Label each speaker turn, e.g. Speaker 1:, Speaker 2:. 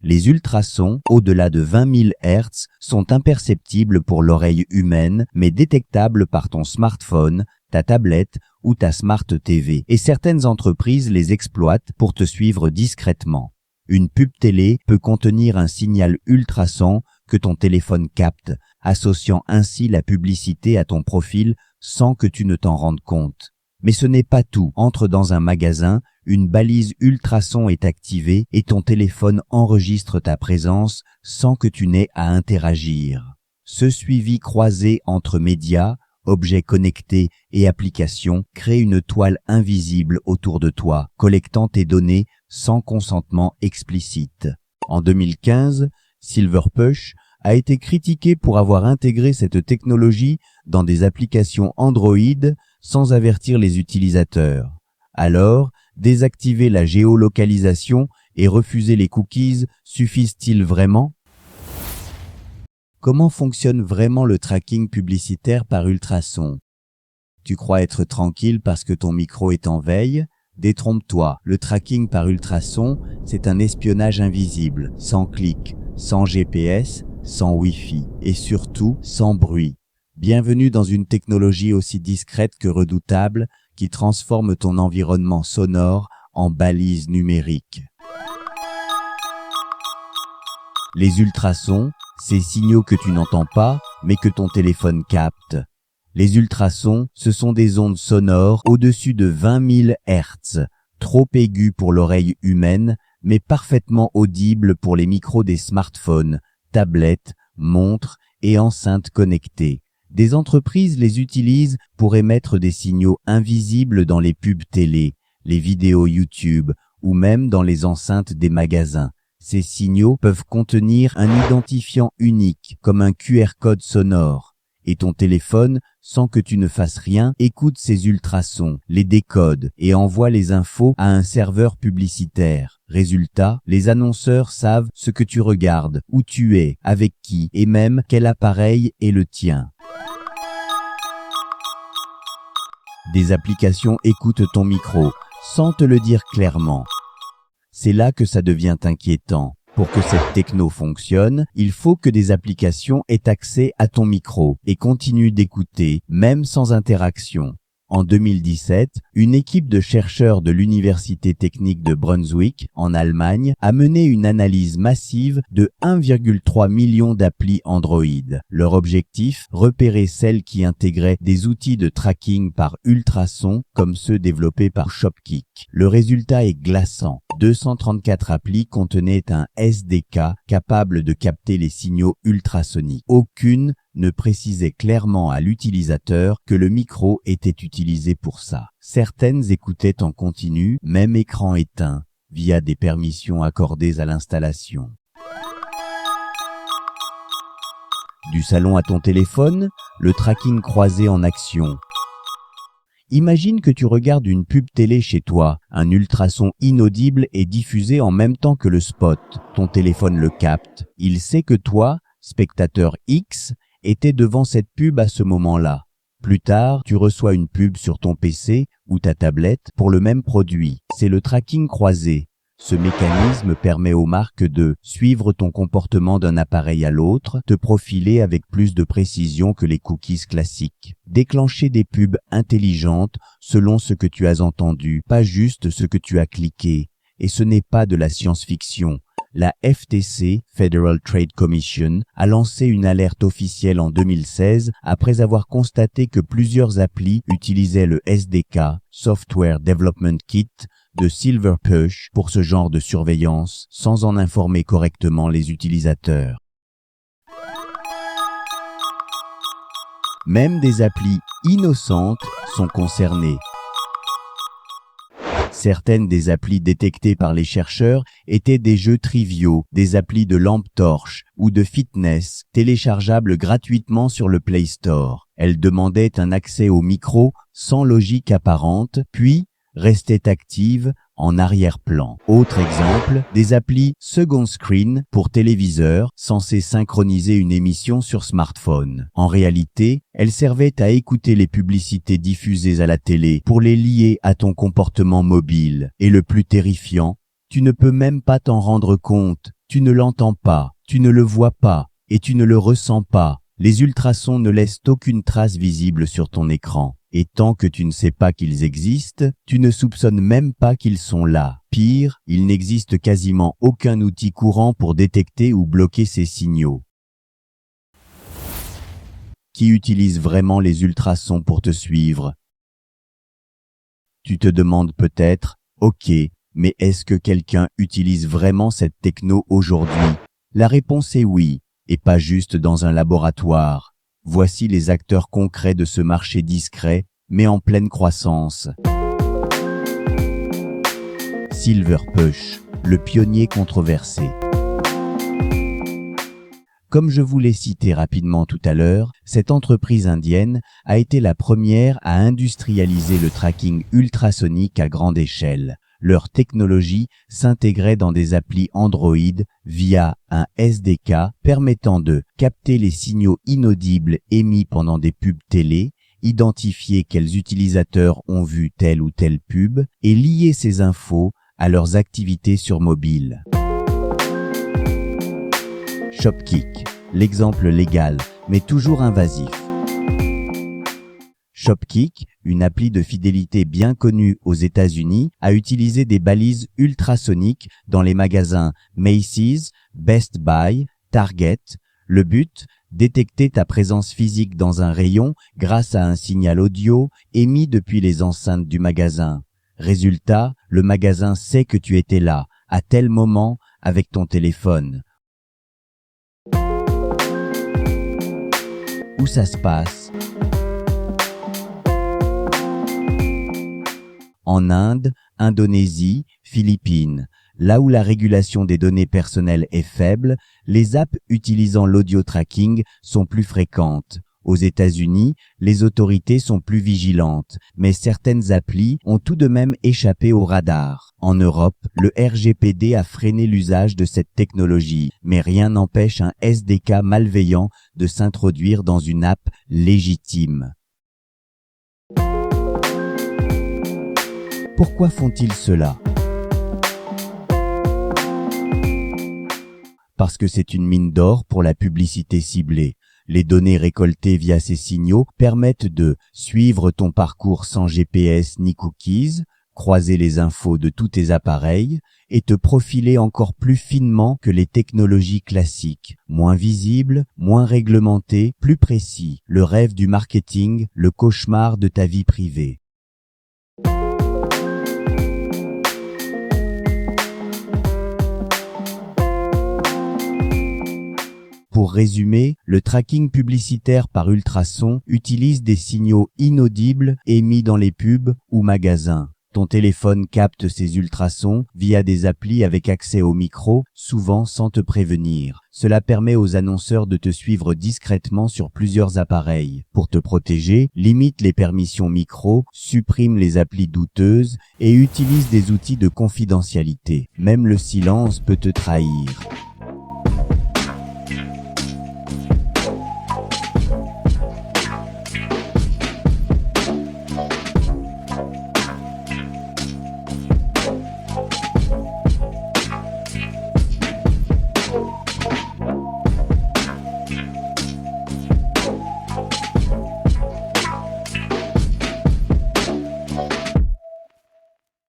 Speaker 1: Les ultrasons, au-delà de 20 000 Hz, sont imperceptibles pour l'oreille humaine, mais détectables par ton smartphone, ta tablette ou ta Smart TV. Et certaines entreprises les exploitent pour te suivre discrètement. Une pub télé peut contenir un signal ultrason que ton téléphone capte, associant ainsi la publicité à ton profil sans que tu ne t'en rendes compte. Mais ce n'est pas tout. Entre dans un magasin, une balise ultrason est activée et ton téléphone enregistre ta présence sans que tu n'aies à interagir. Ce suivi croisé entre médias, objets connectés et applications crée une toile invisible autour de toi, collectant tes données sans consentement explicite. En 2015, Silverpush a été critiqué pour avoir intégré cette technologie dans des applications Android sans avertir les utilisateurs. Alors, désactiver la géolocalisation et refuser les cookies suffisent-ils vraiment? Comment fonctionne vraiment le tracking publicitaire par ultrason? Tu crois être tranquille parce que ton micro est en veille? Détrompe-toi, le tracking par ultrason, c'est un espionnage invisible, sans clic, sans GPS, sans Wi-Fi et surtout sans bruit. Bienvenue dans une technologie aussi discrète que redoutable qui transforme ton environnement sonore en balise numérique. Les ultrasons, ces signaux que tu n'entends pas, mais que ton téléphone capte. Les ultrasons, ce sont des ondes sonores au-dessus de 20 000 Hz, trop aiguës pour l'oreille humaine, mais parfaitement audibles pour les micros des smartphones, tablettes, montres et enceintes connectées. Des entreprises les utilisent pour émettre des signaux invisibles dans les pubs télé, les vidéos YouTube ou même dans les enceintes des magasins. Ces signaux peuvent contenir un identifiant unique, comme un QR code sonore. Et ton téléphone, sans que tu ne fasses rien, écoute ces ultrasons, les décode et envoie les infos à un serveur publicitaire. Résultat, les annonceurs savent ce que tu regardes, où tu es, avec qui et même quel appareil est le tien. Des applications écoutent ton micro, sans te le dire clairement. C'est là que ça devient inquiétant. Pour que cette techno fonctionne, il faut que des applications aient accès à ton micro et continuent d'écouter, même sans interaction. En 2017, une équipe de chercheurs de l'Université technique de Brunswick, en Allemagne, a mené une analyse massive de 1,3 million d'applis Android. Leur objectif, repérer celles qui intégraient des outils de tracking par ultrasons comme ceux développés par Shopkick. Le résultat est glaçant. 234 applis contenaient un SDK capable de capter les signaux ultrasoniques. Aucune ne précisait clairement à l'utilisateur que le micro était utilisé pour ça. Certaines écoutaient en continu, même écran éteint, via des permissions accordées à l'installation. Du salon à ton téléphone, le tracking croisé en action. Imagine que tu regardes une pub télé chez toi. Un ultrason inaudible est diffusé en même temps que le spot. Ton téléphone le capte. Il sait que toi, spectateur X, était devant cette pub à ce moment-là. Plus tard, tu reçois une pub sur ton PC ou ta tablette pour le même produit. C'est le tracking croisé. Ce mécanisme permet aux marques de suivre ton comportement d'un appareil à l'autre, te profiler avec plus de précision que les cookies classiques. Déclencher des pubs intelligentes selon ce que tu as entendu, pas juste ce que tu as cliqué. Et ce n'est pas de la science-fiction. La FTC, Federal Trade Commission, a lancé une alerte officielle en 2016 après avoir constaté que plusieurs applis utilisaient le SDK, Software Development Kit, de Silverpush pour ce genre de surveillance sans en informer correctement les utilisateurs. Même des applis innocentes sont concernées. Certaines des applis détectées par les chercheurs étaient des jeux triviaux, des applis de lampe torche ou de fitness téléchargeables gratuitement sur le Play Store. Elles demandaient un accès au micro sans logique apparente, puis restaient actives en arrière-plan. Autre exemple, des applis second screen pour téléviseurs censés synchroniser une émission sur smartphone. En réalité, elles servaient à écouter les publicités diffusées à la télé pour les lier à ton comportement mobile. Et le plus terrifiant, tu ne peux même pas t'en rendre compte. Tu ne l'entends pas, tu ne le vois pas, et tu ne le ressens pas. Les ultrasons ne laissent aucune trace visible sur ton écran. Et tant que tu ne sais pas qu'ils existent, tu ne soupçonnes même pas qu'ils sont là. Pire, il n'existe quasiment aucun outil courant pour détecter ou bloquer ces signaux. Qui utilise vraiment les ultrasons pour te suivre? Tu te demandes peut-être, ok, mais est-ce que quelqu'un utilise vraiment cette techno aujourd'hui? La réponse est oui, et pas juste dans un laboratoire. Voici les acteurs concrets de ce marché discret, mais en pleine croissance. Silverpush, le pionnier controversé. Comme je vous l'ai cité rapidement tout à l'heure, cette entreprise indienne a été la première à industrialiser le tracking ultrasonique à grande échelle. Leur technologie s'intégrait dans des applis Android via un SDK permettant de capter les signaux inaudibles émis pendant des pubs télé, identifier quels utilisateurs ont vu telle ou telle pub et lier ces infos à leurs activités sur mobile. Shopkick, l'exemple légal, mais toujours invasif. Shopkick, une appli de fidélité bien connue aux États-Unis, a utilisé des balises ultrasoniques dans les magasins Macy's, Best Buy, Target. Le but, détecter ta présence physique dans un rayon grâce à un signal audio émis depuis les enceintes du magasin. Résultat, le magasin sait que tu étais là, à tel moment, avec ton téléphone. Où ça se passe? En Inde, Indonésie, Philippines. Là où la régulation des données personnelles est faible, les apps utilisant l'audio tracking sont plus fréquentes. Aux États-Unis, les autorités sont plus vigilantes, mais certaines applis ont tout de même échappé au radar. En Europe, le RGPD a freiné l'usage de cette technologie, mais rien n'empêche un SDK malveillant de s'introduire dans une app légitime. Pourquoi font-ils cela? Parce que c'est une mine d'or pour la publicité ciblée. Les données récoltées via ces signaux permettent de suivre ton parcours sans GPS ni cookies, croiser les infos de tous tes appareils et te profiler encore plus finement que les technologies classiques. Moins visible, moins réglementé, plus précis. Le rêve du marketing, le cauchemar de ta vie privée. Pour résumer, le tracking publicitaire par ultrasons utilise des signaux inaudibles émis dans les pubs ou magasins. Ton téléphone capte ces ultrasons via des applis avec accès au micro, souvent sans te prévenir. Cela permet aux annonceurs de te suivre discrètement sur plusieurs appareils. Pour te protéger, limite les permissions micro, supprime les applis douteuses et utilise des outils de confidentialité. Même le silence peut te trahir.